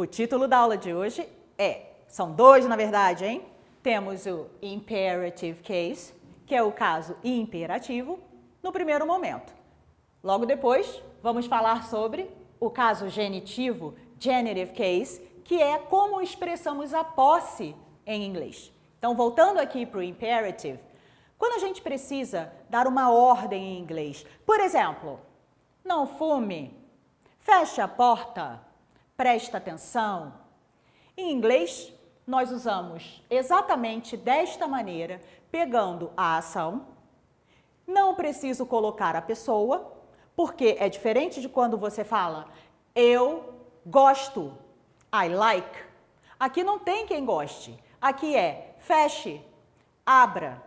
O título da aula de hoje são dois na verdade, hein? Temos o imperative case, que é o caso imperativo, no primeiro momento. Logo depois, vamos falar sobre o caso genitivo, genitive case, que é como expressamos a posse em inglês. Então, voltando aqui para o imperative, quando a gente precisa dar uma ordem em inglês, por exemplo, não fume, feche a porta, presta atenção. Em inglês, nós usamos exatamente desta maneira, pegando a ação. Não preciso colocar a pessoa, porque é diferente de quando você fala eu gosto, I like. Aqui não tem quem goste, aqui é feche, abra.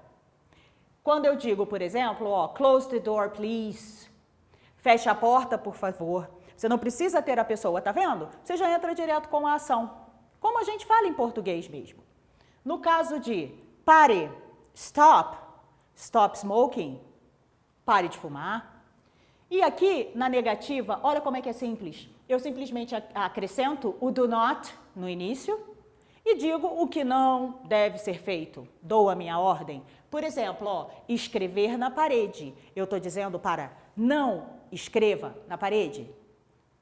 Quando eu digo, por exemplo, close the door, please. Feche a porta, por favor. Você não precisa ter a pessoa, tá vendo? Você já entra direto com a ação. Como a gente fala em português mesmo. No caso de pare, stop, stop smoking, pare de fumar. E aqui, na negativa, olha como é que é simples. Eu simplesmente acrescento o do not no início e digo o que não deve ser feito. Dou a minha ordem. Por exemplo, escrever na parede. Eu estou dizendo para não escreva na parede.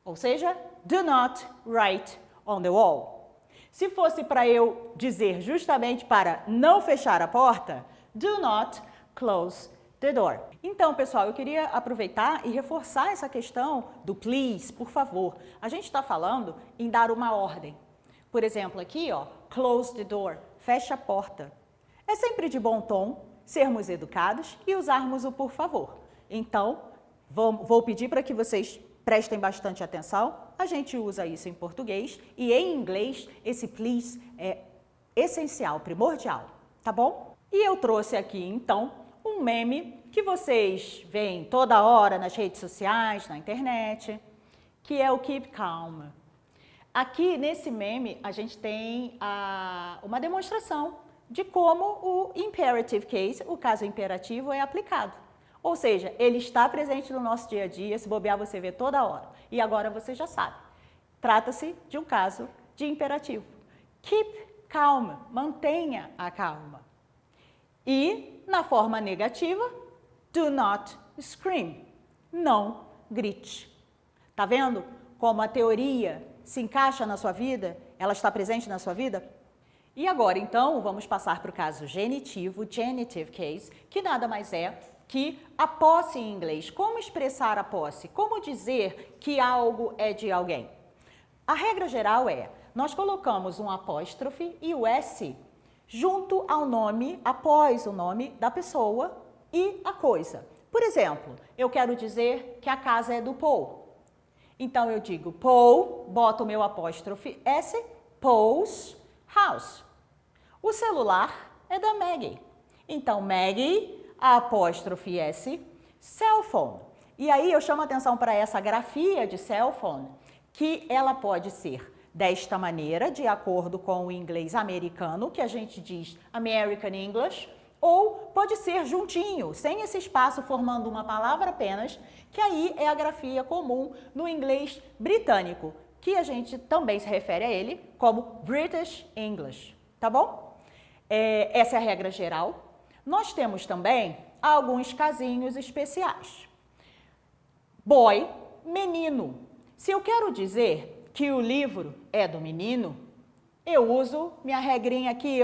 Ou seja, do not write on the wall. Se fosse para eu dizer justamente para não fechar a porta, do not close the door. Então, pessoal, eu queria aproveitar e reforçar essa questão do please, por favor. A gente está falando em dar uma ordem. Por exemplo, aqui, close the door, fecha a porta. É sempre de bom tom sermos educados e usarmos o por favor. Então, vou pedir para que vocês prestem bastante atenção. A gente usa isso em português e em inglês esse please é essencial, primordial, tá bom? E eu trouxe aqui, então, um meme que vocês veem toda hora nas redes sociais, na internet, que é o Keep Calm. Aqui, nesse meme, a gente tem uma demonstração de como o imperative case, o caso imperativo, é aplicado. Ou seja, ele está presente no nosso dia a dia, se bobear você vê toda hora. E agora você já sabe. Trata-se de um caso de imperativo. Keep calm, mantenha a calma. E, na forma negativa, do not scream, não grite. Tá vendo como a teoria se encaixa na sua vida? Ela está presente na sua vida? E agora, então, vamos passar para o caso genitivo, genitive case, que nada mais é que a posse em inglês. Como expressar a posse? Como dizer que algo é de alguém? A regra geral é, nós colocamos um apóstrofe e o S junto ao nome, após o nome da pessoa e a coisa. Por exemplo, eu quero dizer que a casa é do Paul. Então eu digo Paul, boto o meu apóstrofe S, Paul's house. O celular é da Maggie. Então Maggie, apóstrofe S, cell phone. E aí eu chamo a atenção para essa grafia de cell phone, que ela pode ser desta maneira, de acordo com o inglês americano, que a gente diz American English, ou pode ser juntinho, sem esse espaço, formando uma palavra apenas, que aí é a grafia comum no inglês britânico, que a gente também se refere a ele como British English, tá bom? Essa é a regra geral. Nós temos também alguns casinhos especiais. Boy, menino. Se eu quero dizer que o livro é do menino, eu uso minha regrinha aqui,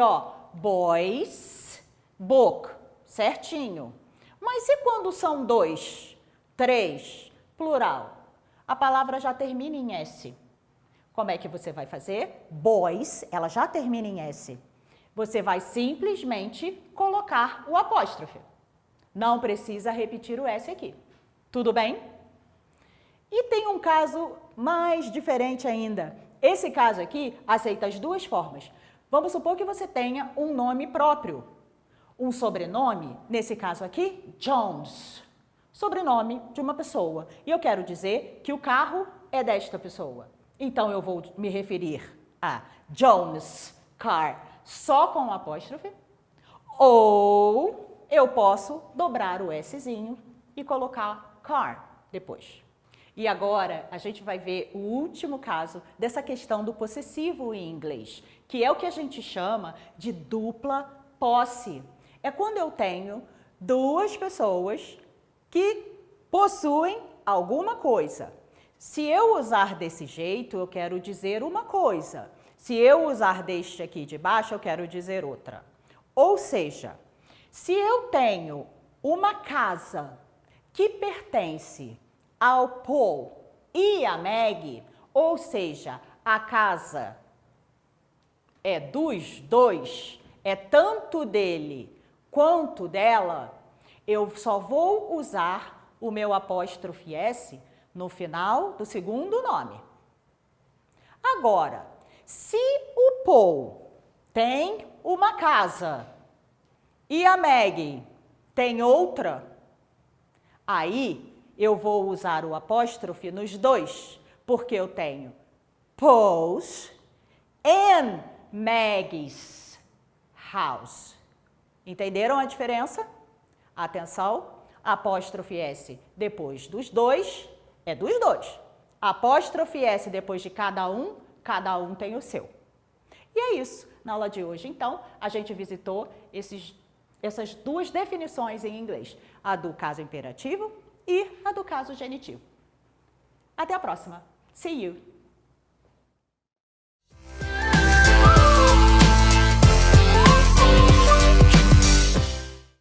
boys, book, certinho. Mas e quando são 2, 3, plural? A palavra já termina em S. Como é que você vai fazer? Boys, ela já termina em S. Você vai simplesmente colocar o apóstrofe. Não precisa repetir o S aqui. Tudo bem? E tem um caso mais diferente ainda. Esse caso aqui aceita as duas formas. Vamos supor que você tenha um nome próprio. Um sobrenome, nesse caso aqui, Jones. Sobrenome de uma pessoa. E eu quero dizer que o carro é desta pessoa. Então eu vou me referir a Jones car só com o apóstrofe, ou eu posso dobrar o Szinho e colocar car depois. E agora a gente vai ver o último caso dessa questão do possessivo em inglês, que é o que a gente chama de dupla posse. É quando eu tenho duas pessoas que possuem alguma coisa. Se eu usar desse jeito, eu quero dizer uma coisa. Se eu usar deste aqui de baixo, eu quero dizer outra. Ou seja, se eu tenho uma casa que pertence ao Paul e a Maggie, ou seja, a casa é dos dois, é tanto dele quanto dela, eu só vou usar o meu apóstrofe S no final do segundo nome. Agora, se o Paul tem uma casa e a Maggie tem outra, aí eu vou usar o apóstrofe nos dois, porque eu tenho Paul's and Maggie's house. Entenderam a diferença? Atenção, apóstrofe S depois dos dois é dos dois. Apóstrofe S depois de cada um tem o seu. E é isso. Na aula de hoje, então, a gente visitou essas duas definições em inglês, a do caso imperativo e a do caso genitivo. Até a próxima. See you!